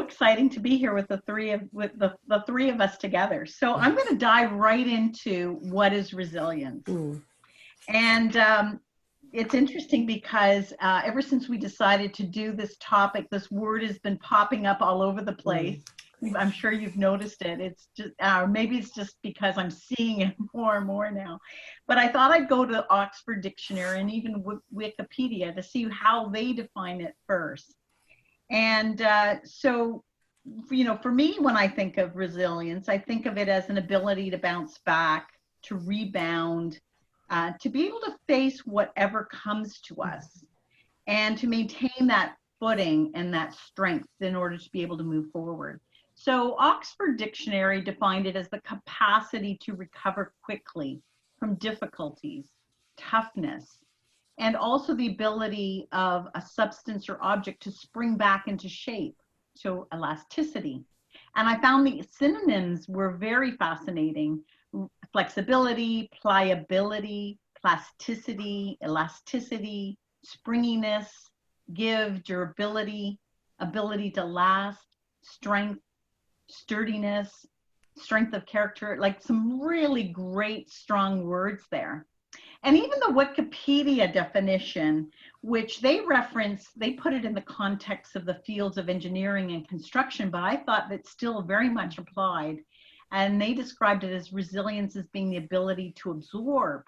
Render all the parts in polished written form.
exciting to be here with the three of us together. So I'm going to dive right into what is resilience. And it's interesting because ever since we decided to do this topic, this word has been popping up all over the place. I'm sure you've noticed it. It's just, maybe it's just because I'm seeing it more and more now. But I thought I'd go to Oxford Dictionary and even Wikipedia to see how they define it first. And so, for me, when I think of resilience, I think of it as an ability to bounce back, to rebound, to be able to face whatever comes to us, and to maintain that footing and that strength in order to be able to move forward. So Oxford Dictionary defined it as the capacity to recover quickly from difficulties, toughness, and also the ability of a substance or object to spring back into shape, so elasticity. And I found the synonyms were very fascinating: flexibility, pliability, plasticity, elasticity, springiness, give, durability, ability to last, strength, sturdiness, strength of character, like some really great strong words there. And even the Wikipedia definition, which they reference, they put it in the context of the fields of engineering and construction, but I thought that still very much applied. And they described it as resilience as being the ability to absorb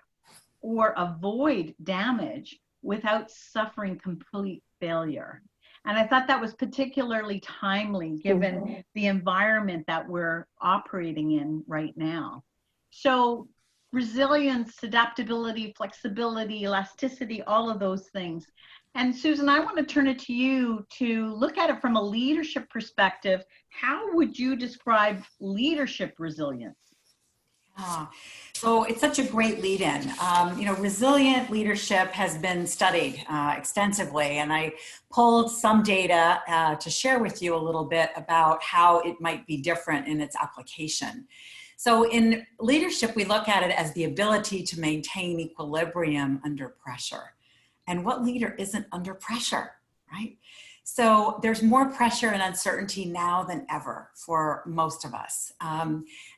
or avoid damage without suffering complete failure. And I thought that was particularly timely given the environment that we're operating in right now. So resilience, adaptability, flexibility, elasticity, all of those things. And Susan, I want to turn it to you to look at it from a leadership perspective. How would you describe leadership resilience? So it's such a great lead-in. Resilient leadership has been studied extensively, and I pulled some data to share with you a little bit about how it might be different in its application. So in leadership, we look at it as the ability to maintain equilibrium under pressure. And what leader isn't under pressure, right? So there's more pressure and uncertainty now than ever for most of us.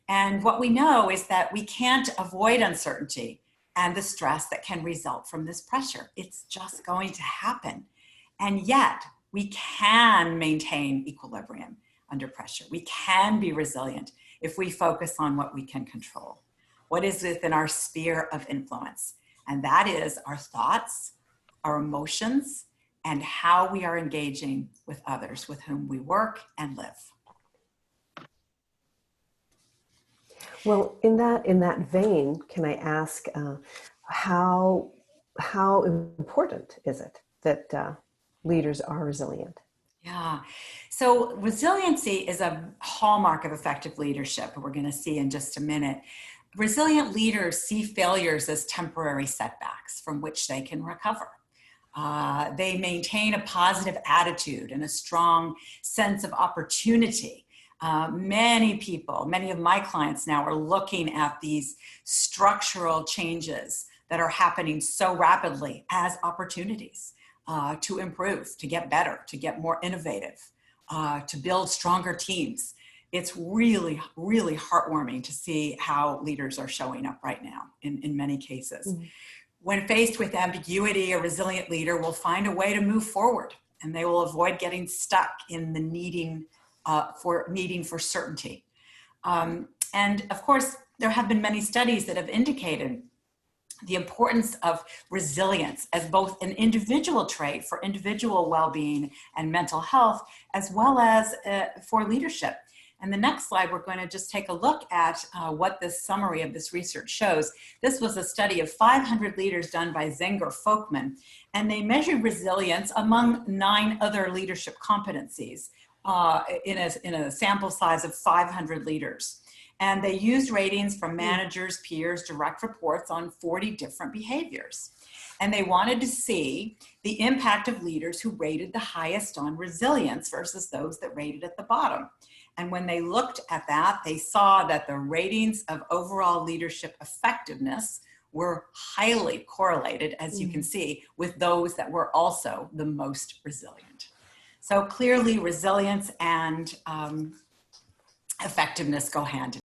And what we know is that we can't avoid uncertainty and the stress that can result from this pressure. It's just going to happen. And yet we can maintain equilibrium under pressure. We can be resilient if we focus on what we can control, what is within our sphere of influence. And that is our thoughts, our emotions, and how we are engaging with others with whom we work and live. Well, in that vein, can I ask how important is it that leaders are resilient? Yeah, so resiliency is a hallmark of effective leadership, we're going to see in just a minute. Resilient leaders see failures as temporary setbacks from which they can recover. They maintain a positive attitude and a strong sense of opportunity. Many of my clients now are looking at these structural changes that are happening so rapidly as opportunities to improve, to get better, to get more innovative, to build stronger teams. It's really, really heartwarming to see how leaders are showing up right now in many cases. Mm-hmm. When faced with ambiguity, a resilient leader will find a way to move forward, and they will avoid getting stuck in the needing for certainty. And of course, there have been many studies that have indicated the importance of resilience as both an individual trait for individual well-being and mental health, as well as for leadership. And the next slide, we're going to just take a look at what this summary of this research shows. This was a study of 500 leaders done by Zenger-Folkman, and they measured resilience among 9 other leadership competencies in a sample size of 500 leaders. And they used ratings from managers, peers, direct reports on 40 different behaviors. And they wanted to see the impact of leaders who rated the highest on resilience versus those that rated at the bottom. And when they looked at that, they saw that the ratings of overall leadership effectiveness were highly correlated, as you can see, with those that were also the most resilient. So clearly resilience and effectiveness go hand in